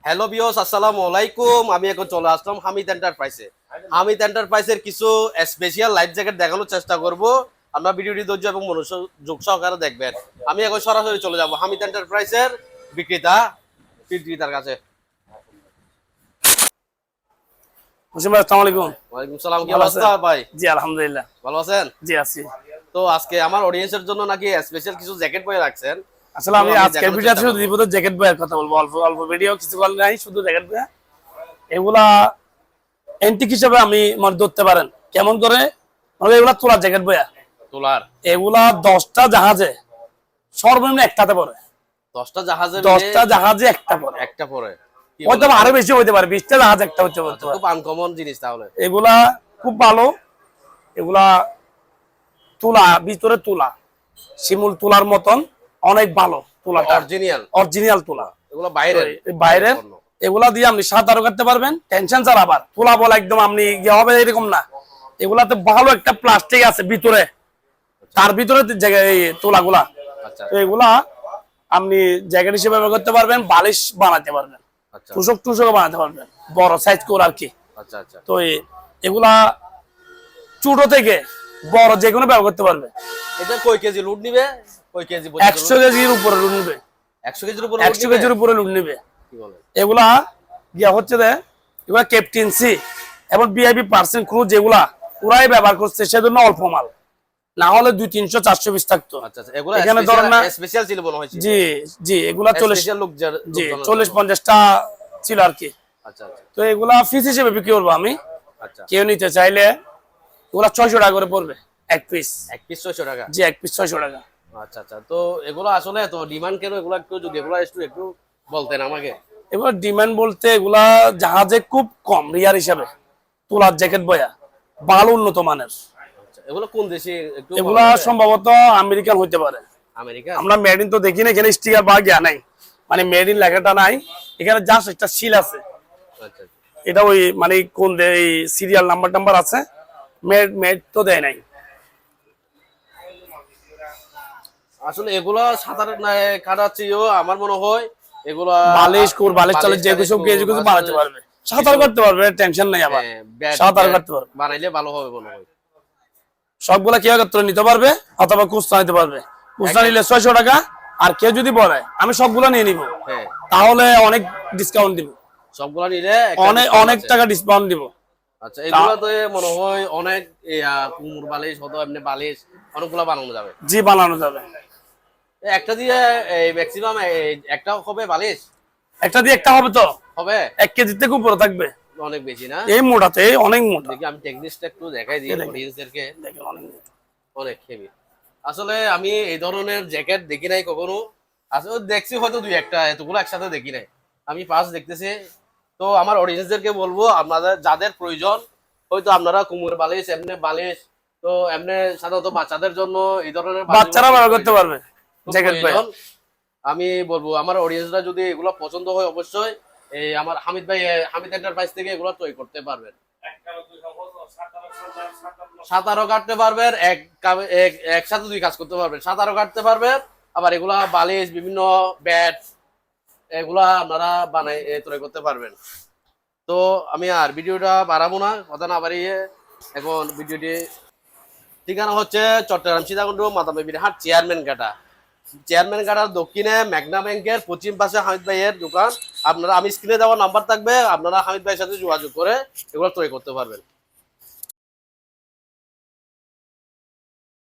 Hello viewers, আসসালামু আলাইকুম। আমি এখন চলে আসলাম হামিদ এন্টারপ্রাইজে। হামিদ এন্টারপ্রাইজের কিছু স্পেশাল লাইফ জ্যাকেট দেখানোর চেষ্টা করব। আমরা ভিডিওটি ধৈর্য এবং মনোযোগ সহকারে দেখবেন। আমি এখন সরাসরি চলে যাব হামিদ এন্টারপ্রাইজের বিক্রেতার কাছে। আসসালামু আলাইকুম। ওয়ালাইকুম সালাম। কি অবস্থা ভাই? জি আলহামদুলিল্লাহ ভালো আছেন? জি আছি। তো আজকে আমার অডিয়েন্সের জন্য নাকি স্পেশাল কিছু জ্যাকেট বয়ে রাখছেন। আসলে আমি আজকের ভিডিওতে শুধু রিপোর্টের জ্যাকেট বয়ের কথা বলবো। অল্প অল্প ভিডিও কিছু বল নাই, শুধু জ্যাকেট বয়ে। এগুলা এন্টিক হিসেবে আমি মানে ধরতে পারেন কেমন করে, মানে এগুলা তোলার জ্যাকেট বয়া। তোলার এগুলা 10টা জাহাজে সর্বনিম্ন একটাতে পড়ে। 10টা জাহাজে 10টা জাহাজে একটা পড়ে। হয়তো আরো বেশি হইতে পারে, 20টা জাহাজ একটা হতে পারে। খুব আনকমন জিনিস। তাহলে এগুলা খুব ভালো। এগুলা তুলা, ভিতরে তুলা শিমুল তুলার মতন অনেক ভালো। তুলাটা অরিজিনাল তুলা। এগুলো বাইরের এগুলা দিয়ে আপনি সাঁতারও কাটতে পারবেন, টেনশন ছাড়া। আবার তুলা বলা একদম আপনি ইয়ে হবে এরকম না। এগুলাতে ভালো একটা প্লাস্টিক আছে ভিতরে, তার ভিতরে এই তুলাগুলা। তো এগুলা আপনি জ্যাকেট হিসেবে ব্যবহার করতে পারবেন, বালিশ বানাতে পারবেন, টুসক বানাতে পারবেন, বড় সাইজ করে আর কি। তো এগুলা ছোট থেকে বড় যে কোনো ব্যবহার করতে পারবে। এটা কয় কেজি লোড নিবে? কয় কেজি? 100 কেজির উপরে লোড নিবে। 100 কেজির উপরে 100 কেজির উপরে লোড নিবে। কি বলে? এগুলা গিয়া হচ্ছে যে এগুলা ক্যাপ্টেন সি এবং ভিআইপি পার্সেন্ট ক্রু যেগুলা ওরাই ব্যবহার করছে, সেজন্য অল্প মাল। না হলে 200, 300, 400 পিস থাকতো। এগুলা এখানে ধরেন না স্পেশাল ছিল মনে হয়। জি জি, এগুলা 40-50টা ছিল আর কি। তো এগুলা পিস হিসেবে বিক্রি করবো আমি। কেউ নিতে চাইলে এগুলা 600 টাকা করে পড়বে এক পিস। 600 টাকা? জি, এক পিস 600 টাকা। তো এগুলো আসলে তো ডিমান্ড কেন? এগুলো একটু যদি একটু বলতেন আমাকে। এগুলো ডিমান্ড বলতে এগুলা জাহাজে খুব কম রিয়ার হিসাবে তোলার জ্যাকেট বয়া, ভালো উন্নত মানের। এগুলো কোন দেশে? এগুলা সম্ভবত আমেরিকান হইতে পারে। আমেরিকা? আমরা মেড ইন তো দেখি না, এখানে স্টিকার বা গিয়া নাই, মানে মেড ইন লেখাটা নাই এখানে, জাস্ট একটা সিল আছে। এটা ওই মানে কোন এই সিরিয়াল নাম্বার আছে, মেড তো দেয় নাই। আসলে এগুলা সাঁতার কাটাচ্ছিও আমার মনে হয় এগুলা বালিশ চলে যে কিছু বানাতে পারবে, সাঁতার কাটতে পারবে, টেনশন নাই। আবার সাঁতার কাটতে পারবে, বানাইলে ভালো হবে মনে হয়। সবগুলা কি একত্রে নিতে পারবে অথবা খুচরা নিতে পারবে। খুচরা নিলে 600 টাকা। আর কেউ যদি বলে আমি সবগুলা নিয়ে নিব, তাহলে অনেক ডিসকাউন্ট দিব। সবগুলা নিলে অনেক টাকা ডিসকাউন্ট দিব। আচ্ছা, এগুলাতে মনে হয় অনেক কুমুর বালিশ হতো, এমনি বালিশ অনেকগুলা বানানো যাবে। জি, বানানো যাবে। একটা দিয়ে ম্যাক্সিমাম একটা হবে বালিশ? একটা দিয়ে একটা হবে, তো হবে 1 কেজি থেকে উপরে থাকবে। অনেক বেশি না? এই মোটাতে অনেক মোটা। দেখি আমি টেকনিকটা একটু দেখাই দিই অডিয়েন্সদেরকে। দেখেন অনেক হেভি। আসলে আমি এই ধরনের জ্যাকেট দেখি নাই কখনো। আসলে দেখছি হয়তো 2-1টা, এতগুলো একসাথে দেখি নাই। আমি ফার্স্ট দেখতেছি। তো আমার অডিয়েন্সদেরকে বলবো, আপনাদের যাদের প্রয়োজন, হয়তো আপনারা কুমুর বালিশ, এমনি বালিশ, তো এমনি সাধারণত বাচ্চাদের জন্য এই ধরনের বাচ্চারা ব্যবহার করতে পারবে জ্যাকেট। আমি বলবো আমার অডিয়েন্সরা যদি এগুলো পছন্দ হয়, অবশ্যই এই আমার হামিদ এন্টারপ্রাইজ থেকে এগুলো তৈরি করতে পারবেন। সাঁতারও কাটতে পারবেন, একসাথে 2 কাজ করতে পারবেন। সাঁতারও কাটতে পারবেন, আবার এগুলা বালিশ, বিভিন্ন ব্যাট, এগুলা আপনারা বানাই তৈরি করতে পারবেন। তো আমি আর ভিডিওটা বাড়াবো না, কথা না বাড়িয়ে এখন ভিডিওটি। ঠিকানা হচ্ছে চট্টগ্রাম সীতাকুণ্ড মাদামীর হাট, চেয়ারম্যান ঘাটার দক্ষিণে মেঘনা ব্যাংকের পশ্চিম পাশে হামিদ ভাইয়ের দোকান। আপনারা আমি স্ক্রিনে দেওয়া নাম্বার থাকবে, আপনারা হামিদ ভাইয়ের সাথে যোগাযোগ করে এগুলো তৈরি করতে পারবেন।